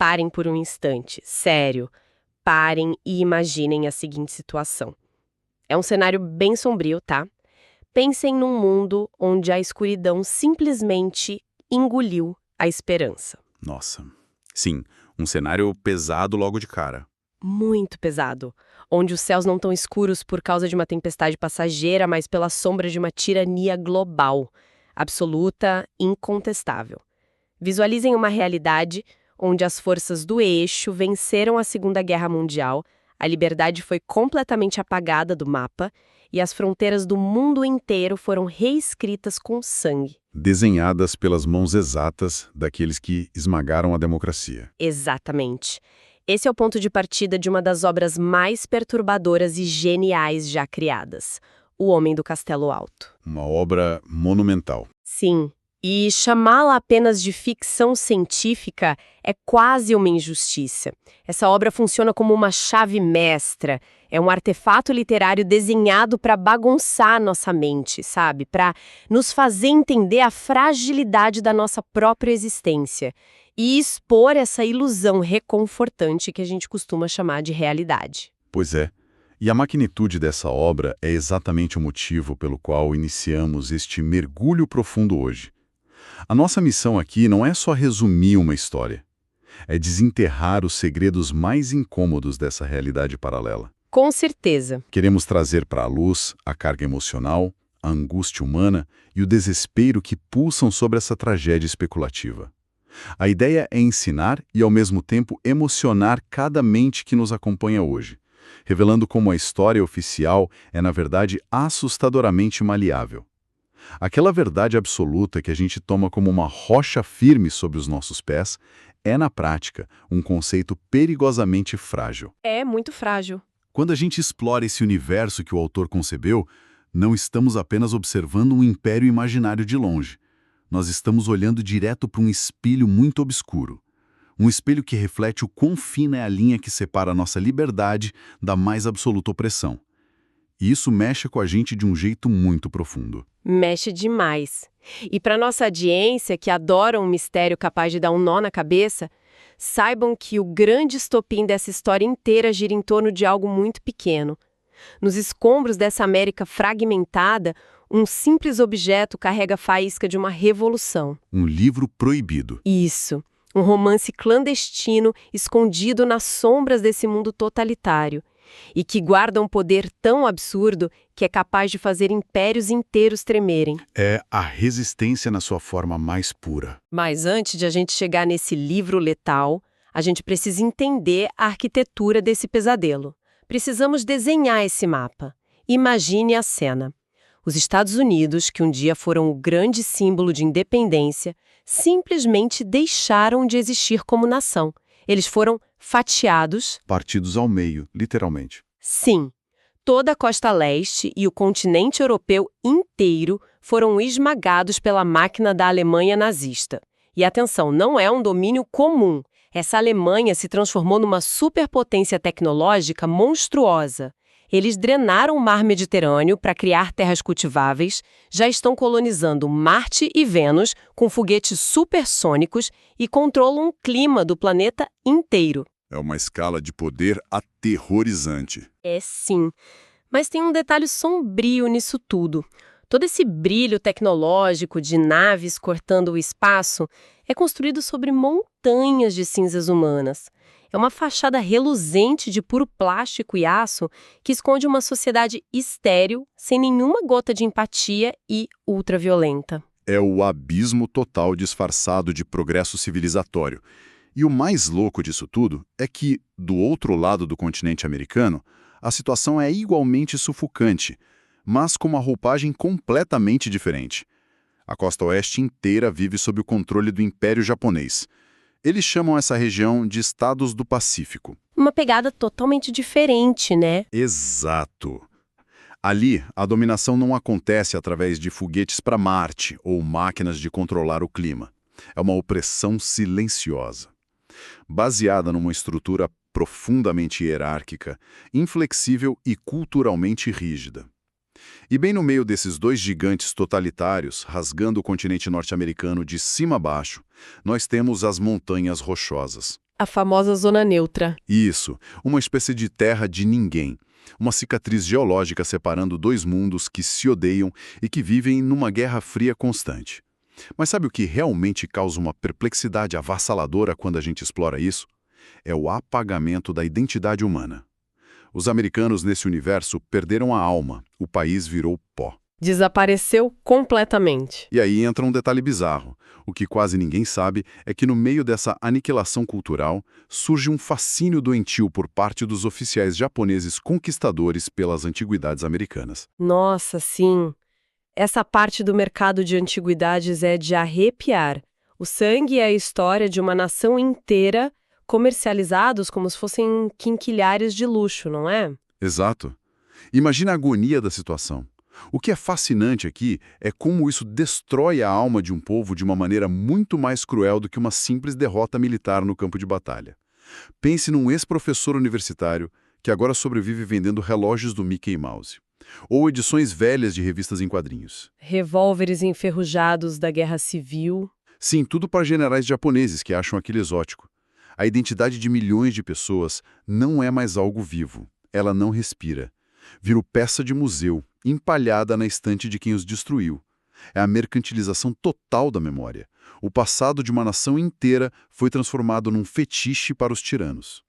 parem por um instante. Sério, parem e imaginem a seguinte situação. É um cenário bem sombrio, tá? Pensem num mundo onde a escuridão simplesmente engoliu a esperança. Nossa. Sim, um cenário pesado logo de cara. Muito pesado. Onde os céus não estão escuros por causa de uma tempestade passageira, mas pela sombra de uma tirania global. Absoluta, incontestável. Visualizem uma realidade onde as forças do eixo venceram a Segunda Guerra Mundial, a liberdade foi completamente apagada do mapa e as fronteiras do mundo inteiro foram reescritas com sangue. Desenhadas pelas mãos exatas daqueles que esmagaram a democracia. Exatamente. Esse é o ponto de partida de uma das obras mais perturbadoras e geniais já criadas, O Homem do Castelo Alto. Uma obra monumental. Sim, e chamá-la apenas de ficção científica é quase uma injustiça. Essa obra funciona como uma chave mestra, é um artefato literário desenhado para bagunçar nossa mente, sabe? Para nos fazer entender a fragilidade da nossa própria existência e expor essa ilusão reconfortante que a gente costuma chamar de realidade. Pois é. E a magnitude dessa obra é exatamente o motivo pelo qual iniciamos este mergulho profundo hoje. A nossa missão aqui não é só resumir uma história, é desenterrar os segredos mais incômodos dessa realidade paralela. Com certeza. Queremos trazer para a luz a carga emocional, a angústia humana e o desespero que pulsam sobre essa tragédia especulativa. A ideia é ensinar e, ao mesmo tempo, emocionar cada mente que nos acompanha hoje, revelando como a história oficial é, na verdade, assustadoramente maleável. Aquela verdade absoluta que a gente toma como uma rocha firme sobre os nossos pés é, na prática, um conceito perigosamente frágil. É muito frágil. Quando a gente explora esse universo que o autor concebeu, não estamos apenas observando um império imaginário de longe. Nós estamos olhando direto para um espelho muito obscuro. Um espelho que reflete o quão fina é a linha que separa a nossa liberdade da mais absoluta opressão. E isso mexe com a gente de um jeito muito profundo. Mexe demais. E para nossa audiência, que adora um mistério capaz de dar um nó na cabeça, saibam que o grande estopim dessa história inteira gira em torno de algo muito pequeno. Nos escombros dessa América fragmentada, um simples objeto carrega a faísca de uma revolução. Um livro proibido. Isso. Um romance clandestino escondido nas sombras desse mundo totalitário e que guarda um poder tão absurdo que é capaz de fazer impérios inteiros tremerem. É a resistência na sua forma mais pura. Mas antes de a gente chegar nesse livro letal, a gente precisa entender a arquitetura desse pesadelo. Precisamos desenhar esse mapa. Imagine a cena. Os Estados Unidos, que um dia foram o grande símbolo de independência, simplesmente deixaram de existir como nação. Eles foram fatiados. Partidos ao meio, literalmente. Sim, toda a costa leste e o continente europeu inteiro foram esmagados pela máquina da Alemanha nazista. E atenção, não é um domínio comum. Essa Alemanha se transformou numa superpotência tecnológica monstruosa. Eles drenaram o mar Mediterrâneo para criar terras cultiváveis, já estão colonizando Marte e Vênus com foguetes supersônicos e controlam o clima do planeta inteiro. É uma escala de poder aterrorizante. É sim, mas tem um detalhe sombrio nisso tudo. Todo esse brilho tecnológico de naves cortando o espaço é construído sobre montanhas de cinzas humanas. É uma fachada reluzente de puro plástico e aço que esconde uma sociedade estéril, sem nenhuma gota de empatia e ultraviolenta. É o abismo total disfarçado de progresso civilizatório. E o mais louco disso tudo é que, do outro lado do continente americano, a situação é igualmente sufocante, mas com uma roupagem completamente diferente. A costa oeste inteira vive sob o controle do Império Japonês. Eles chamam essa região de Estados do Pacífico. Uma pegada totalmente diferente, né? Exato. Ali, a dominação não acontece através de foguetes para Marte ou máquinas de controlar o clima. É uma opressão silenciosa, baseada numa estrutura profundamente hierárquica, inflexível e culturalmente rígida. E bem no meio desses dois gigantes totalitários, rasgando o continente norte-americano de cima a baixo, nós temos as Montanhas Rochosas. A famosa zona neutra. Isso, uma espécie de terra de ninguém. Uma cicatriz geológica separando dois mundos que se odeiam e que vivem numa guerra fria constante. Mas sabe o que realmente causa uma perplexidade avassaladora quando a gente explora isso? É o apagamento da identidade humana. Os americanos nesse universo perderam a alma, o país virou pó. Desapareceu completamente. E aí entra um detalhe bizarro. O que quase ninguém sabe é que no meio dessa aniquilação cultural surge um fascínio doentio por parte dos oficiais japoneses conquistadores pelas antiguidades americanas. Nossa, sim. Essa parte do mercado de antiguidades é de arrepiar. O sangue é a história de uma nação inteira comercializados como se fossem quinquilhares de luxo, não é? Exato. Imagina a agonia da situação. O que é fascinante aqui é como isso destrói a alma de um povo de uma maneira muito mais cruel do que uma simples derrota militar no campo de batalha. Pense num ex-professor universitário que agora sobrevive vendendo relógios do Mickey Mouse. Ou edições velhas de revistas em quadrinhos. Revólveres enferrujados da Guerra Civil. Sim, tudo para generais japoneses que acham aquilo exótico. A identidade de milhões de pessoas não é mais algo vivo. Ela não respira. Virou peça de museu, empalhada na estante de quem os destruiu. É a mercantilização total da memória. O passado de uma nação inteira foi transformado num fetiche para os tiranos.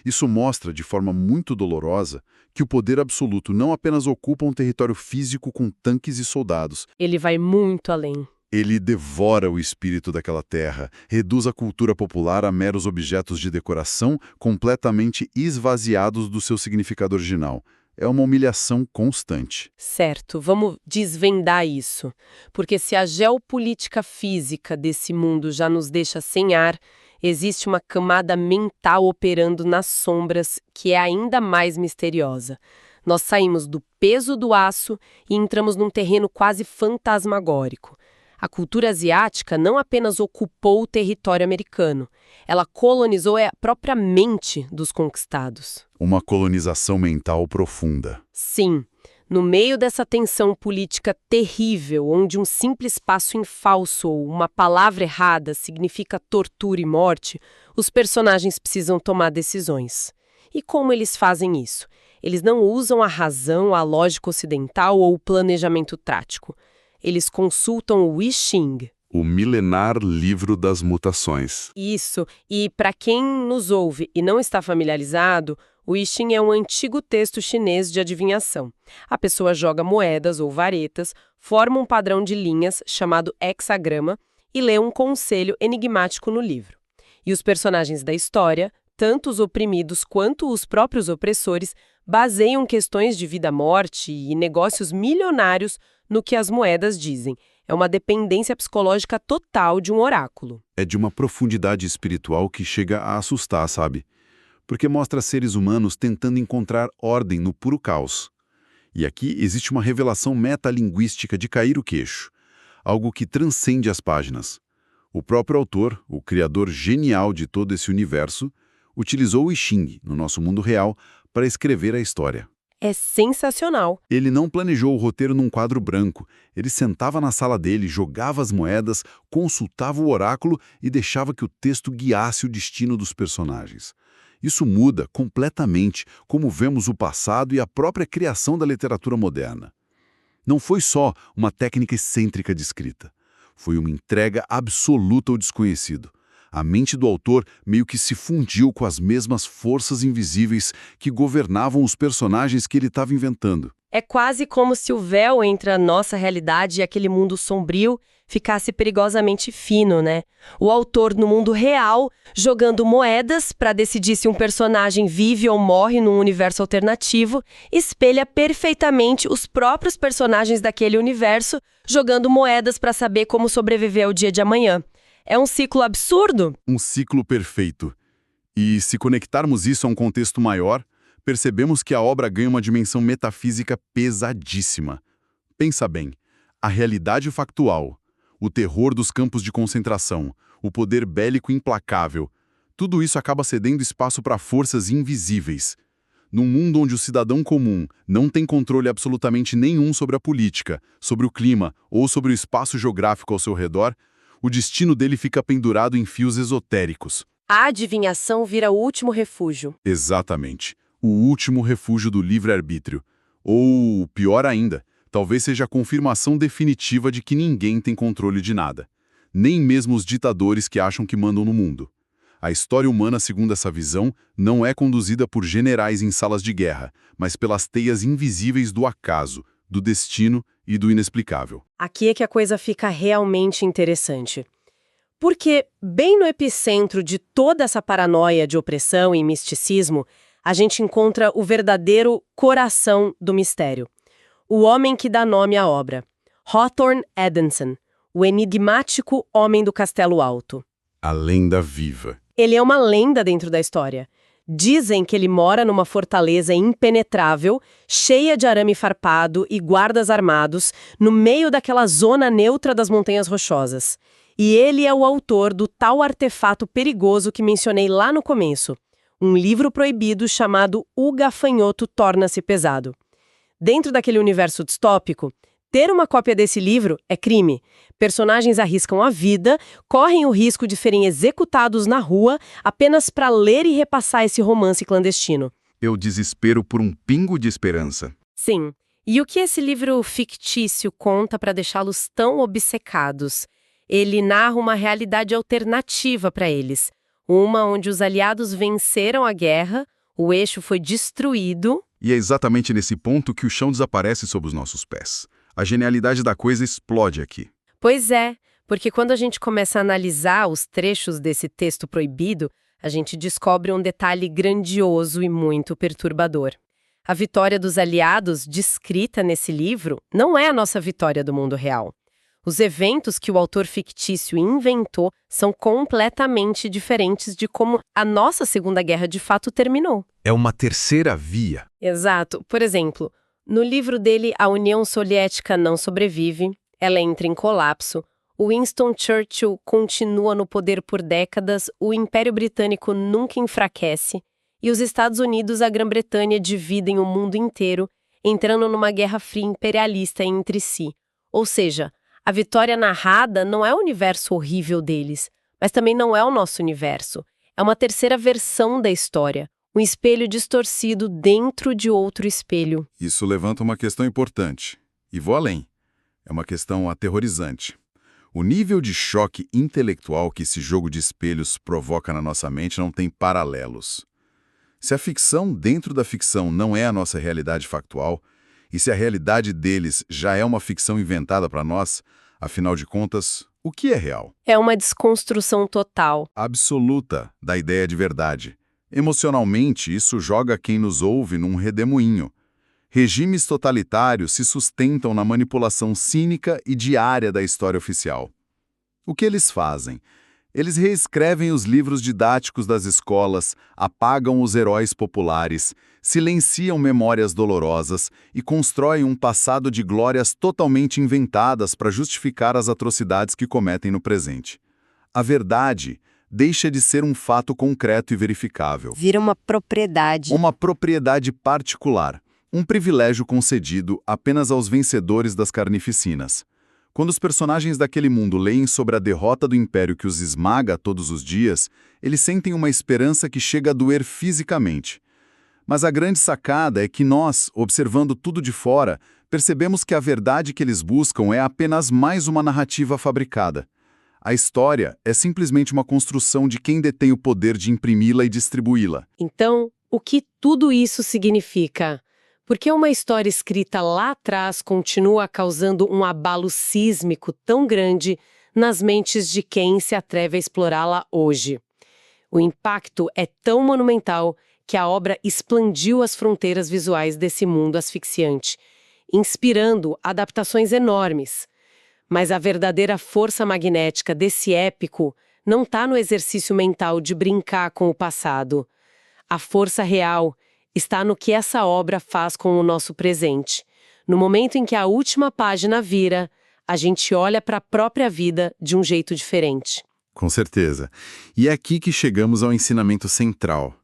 Isso mostra, de forma muito dolorosa, que o poder absoluto não apenas ocupa um território físico com tanques e soldados. Ele vai muito além. Ele devora o espírito daquela terra, reduz a cultura popular a meros objetos de decoração completamente esvaziados do seu significado original. É uma humilhação constante. Certo, vamos desvendar isso. Porque se a geopolítica física desse mundo já nos deixa sem ar, existe uma camada mental operando nas sombras que é ainda mais misteriosa. Nós saímos do peso do aço e entramos num terreno quase fantasmagórico. A cultura asiática não apenas ocupou o território americano, ela colonizou a própria mente dos conquistados. Uma colonização mental profunda. Sim, no meio dessa tensão política terrível, onde um simples passo em falso ou uma palavra errada significa tortura e morte, os personagens precisam tomar decisões. E como eles fazem isso? Eles não usam a razão, a lógica ocidental ou o planejamento tático. Eles consultam o I Ching. O milenar livro das mutações. Isso, e para quem nos ouve e não está familiarizado, o I Ching é um antigo texto chinês de adivinhação. A pessoa joga moedas ou varetas, forma um padrão de linhas chamado hexagrama e lê um conselho enigmático no livro. E os personagens da história, tanto os oprimidos quanto os próprios opressores, baseiam questões de vida-morte e negócios milionários no que as moedas dizem. É uma dependência psicológica total de um oráculo. É de uma profundidade espiritual que chega a assustar, sabe? Porque mostra seres humanos tentando encontrar ordem no puro caos. E aqui existe uma revelação metalinguística de cair o queixo, algo que transcende as páginas. O próprio autor, o criador genial de todo esse universo, utilizou o I Ching, no nosso mundo real, para escrever a história. É sensacional. Ele não planejou o roteiro num quadro branco. Ele sentava na sala dele, jogava as moedas, consultava o oráculo e deixava que o texto guiasse o destino dos personagens. Isso muda completamente como vemos o passado e a própria criação da literatura moderna. Não foi só uma técnica excêntrica de escrita. Foi uma entrega absoluta ao desconhecido. A mente do autor meio que se fundiu com as mesmas forças invisíveis que governavam os personagens que ele estava inventando. É quase como se o véu entre a nossa realidade e aquele mundo sombrio ficasse perigosamente fino, né? O autor, no mundo real, jogando moedas para decidir se um personagem vive ou morre num universo alternativo, espelha perfeitamente os próprios personagens daquele universo, jogando moedas para saber como sobreviver ao dia de amanhã. É um ciclo absurdo? Um ciclo perfeito. E se conectarmos isso a um contexto maior, percebemos que a obra ganha uma dimensão metafísica pesadíssima. Pensa bem, a realidade factual, o terror dos campos de concentração, o poder bélico implacável, tudo isso acaba cedendo espaço para forças invisíveis. Num mundo onde o cidadão comum não tem controle absolutamente nenhum sobre a política, sobre o clima ou sobre o espaço geográfico ao seu redor, o destino dele fica pendurado em fios esotéricos. A adivinhação vira o último refúgio. Exatamente. O último refúgio do livre-arbítrio. Ou, pior ainda, talvez seja a confirmação definitiva de que ninguém tem controle de nada. Nem mesmo os ditadores que acham que mandam no mundo. A história humana, segundo essa visão, não é conduzida por generais em salas de guerra, mas pelas teias invisíveis do acaso, do destino e do inexplicável. Aqui é que a coisa fica realmente interessante. Porque, bem no epicentro de toda essa paranoia de opressão e misticismo, a gente encontra o verdadeiro coração do mistério. O homem que dá nome à obra. Hawthorne Edison, o enigmático Homem do Castelo Alto. A lenda viva. Ele é uma lenda dentro da história. Dizem que ele mora numa fortaleza impenetrável, cheia de arame farpado e guardas armados, no meio daquela zona neutra das Montanhas Rochosas. E ele é o autor do tal artefato perigoso que mencionei lá no começo, um livro proibido chamado O Gafanhoto Torna-se Pesado. Dentro daquele universo distópico, ter uma cópia desse livro é crime. Personagens arriscam a vida, correm o risco de serem executados na rua apenas para ler e repassar esse romance clandestino. Eu desespero por um pingo de esperança. Sim. E o que esse livro fictício conta para deixá-los tão obcecados? Ele narra uma realidade alternativa para eles. Uma onde os aliados venceram a guerra, o eixo foi destruído. E é exatamente nesse ponto que o chão desaparece sob os nossos pés. A genialidade da coisa explode aqui. Pois é, porque quando a gente começa a analisar os trechos desse texto proibido, a gente descobre um detalhe grandioso e muito perturbador. A vitória dos aliados, descrita nesse livro, não é a nossa vitória do mundo real. Os eventos que o autor fictício inventou são completamente diferentes de como a nossa Segunda Guerra de fato terminou. É uma terceira via. Exato. Por exemplo, no livro dele, a União Soviética não sobrevive, ela entra em colapso, Winston Churchill continua no poder por décadas, o Império Britânico nunca enfraquece, e os Estados Unidos e a Grã-Bretanha dividem o mundo inteiro, entrando numa guerra fria imperialista entre si. Ou seja, a vitória narrada não é o universo horrível deles, mas também não é o nosso universo. É uma terceira versão da história, um espelho distorcido dentro de outro espelho. Isso levanta uma questão importante. E vou além. É uma questão aterrorizante. O nível de choque intelectual que esse jogo de espelhos provoca na nossa mente não tem paralelos. Se a ficção dentro da ficção não é a nossa realidade factual, e se a realidade deles já é uma ficção inventada para nós, afinal de contas, o que é real? É uma desconstrução total. Absoluta da ideia de verdade. Emocionalmente, isso joga quem nos ouve num redemoinho. Regimes totalitários se sustentam na manipulação cínica e diária da história oficial. O que eles fazem? Eles reescrevem os livros didáticos das escolas, apagam os heróis populares, silenciam memórias dolorosas e constroem um passado de glórias totalmente inventadas para justificar as atrocidades que cometem no presente. A verdade deixa de ser um fato concreto e verificável. Vira uma propriedade. Uma propriedade particular, um privilégio concedido apenas aos vencedores das carnificinas. Quando os personagens daquele mundo leem sobre a derrota do império que os esmaga todos os dias, eles sentem uma esperança que chega a doer fisicamente. Mas a grande sacada é que nós, observando tudo de fora, percebemos que a verdade que eles buscam é apenas mais uma narrativa fabricada. A história é simplesmente uma construção de quem detém o poder de imprimi-la e distribuí-la. Então, o que tudo isso significa? Por que uma história escrita lá atrás continua causando um abalo sísmico tão grande nas mentes de quem se atreve a explorá-la hoje? O impacto é tão monumental que a obra expandiu as fronteiras visuais desse mundo asfixiante, inspirando adaptações enormes. Mas a verdadeira força magnética desse épico não está no exercício mental de brincar com o passado. A força real está no que essa obra faz com o nosso presente. No momento em que a última página vira, a gente olha para a própria vida de um jeito diferente. Com certeza. E é aqui que chegamos ao ensinamento central.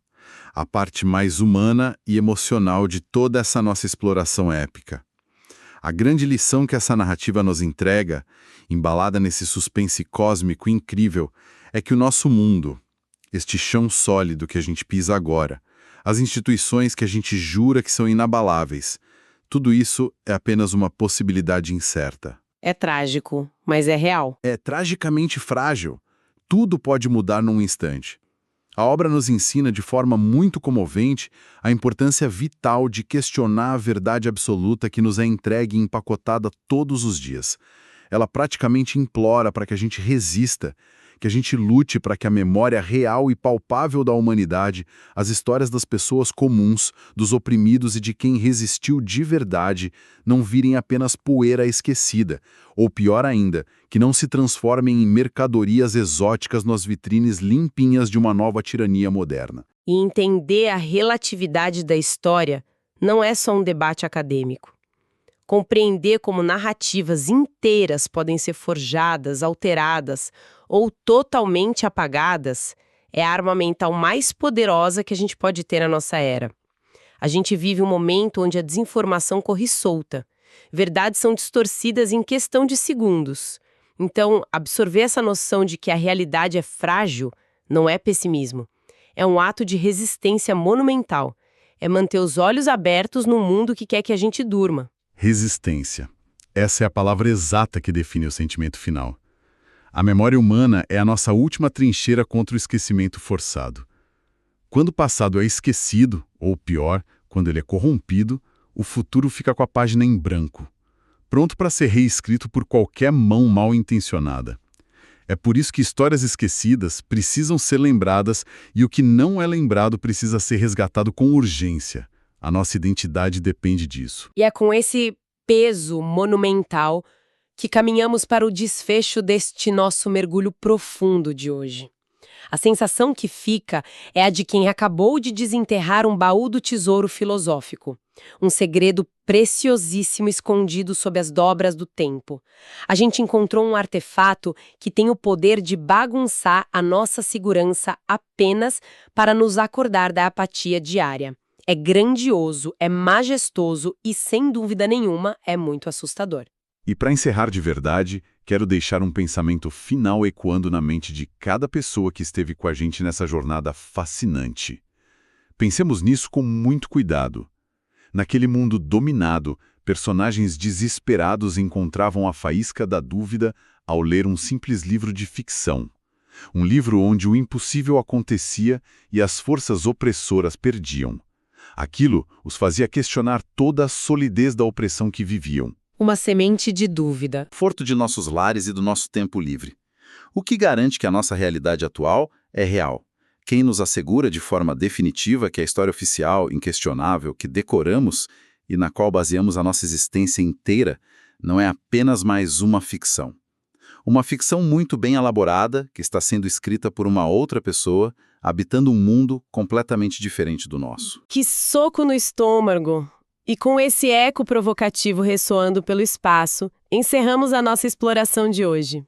a parte mais humana e emocional de toda essa nossa exploração épica. A grande lição que essa narrativa nos entrega, embalada nesse suspense cósmico incrível, é que o nosso mundo, este chão sólido que a gente pisa agora, as instituições que a gente jura que são inabaláveis, tudo isso é apenas uma possibilidade incerta. É trágico, mas é real. É tragicamente frágil. Tudo pode mudar num instante. A obra nos ensina de forma muito comovente a importância vital de questionar a verdade absoluta que nos é entregue e empacotada todos os dias. Ela praticamente implora para que a gente resista, que a gente lute para que a memória real e palpável da humanidade, as histórias das pessoas comuns, dos oprimidos e de quem resistiu de verdade, não virem apenas poeira esquecida, ou pior ainda, que não se transformem em mercadorias exóticas nas vitrines limpinhas de uma nova tirania moderna. E entender a relatividade da história não é só um debate acadêmico. Compreender como narrativas inteiras podem ser forjadas, alteradas ou totalmente apagadas é a arma mental mais poderosa que a gente pode ter na nossa era. A gente vive um momento onde a desinformação corre solta. Verdades são distorcidas em questão de segundos. Então, absorver essa noção de que a realidade é frágil não é pessimismo. É um ato de resistência monumental. É manter os olhos abertos num mundo que quer que a gente durma. Resistência. Essa é a palavra exata que define o sentimento final. A memória humana é a nossa última trincheira contra o esquecimento forçado. Quando o passado é esquecido, ou pior, quando ele é corrompido, o futuro fica com a página em branco, pronto para ser reescrito por qualquer mão mal intencionada. É por isso que histórias esquecidas precisam ser lembradas e o que não é lembrado precisa ser resgatado com urgência. A nossa identidade depende disso. E é com esse peso monumental que caminhamos para o desfecho deste nosso mergulho profundo de hoje. A sensação que fica é a de quem acabou de desenterrar um baú do tesouro filosófico, um segredo preciosíssimo escondido sob as dobras do tempo. A gente encontrou um artefato que tem o poder de bagunçar a nossa segurança apenas para nos acordar da apatia diária. É grandioso, é majestoso e, sem dúvida nenhuma, é muito assustador. E para encerrar de verdade, quero deixar um pensamento final ecoando na mente de cada pessoa que esteve com a gente nessa jornada fascinante. Pensemos nisso com muito cuidado. Naquele mundo dominado, personagens desesperados encontravam a faísca da dúvida ao ler um simples livro de ficção. Um livro onde o impossível acontecia e as forças opressoras perdiam. Aquilo os fazia questionar toda a solidez da opressão que viviam. Uma semente de dúvida. Conforto de nossos lares e do nosso tempo livre. O que garante que a nossa realidade atual é real? Quem nos assegura de forma definitiva que a história oficial, inquestionável, que decoramos e na qual baseamos a nossa existência inteira, não é apenas mais uma ficção? Uma ficção muito bem elaborada, que está sendo escrita por uma outra pessoa, habitando um mundo completamente diferente do nosso. Que soco no estômago! E com esse eco provocativo ressoando pelo espaço, encerramos a nossa exploração de hoje.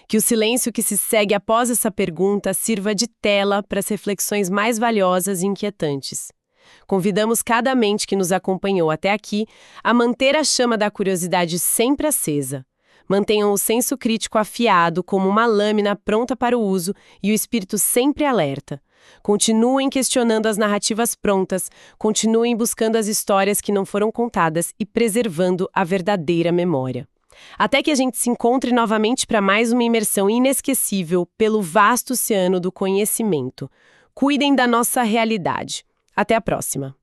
Que o silêncio que se segue após essa pergunta sirva de tela para as reflexões mais valiosas e inquietantes. Convidamos cada mente que nos acompanhou até aqui a manter a chama da curiosidade sempre acesa. Mantenham o senso crítico afiado como uma lâmina pronta para o uso e o espírito sempre alerta. Continuem questionando as narrativas prontas, continuem buscando as histórias que não foram contadas e preservando a verdadeira memória. Até que a gente se encontre novamente para mais uma imersão inesquecível pelo vasto oceano do conhecimento. Cuidem da nossa realidade. Até a próxima!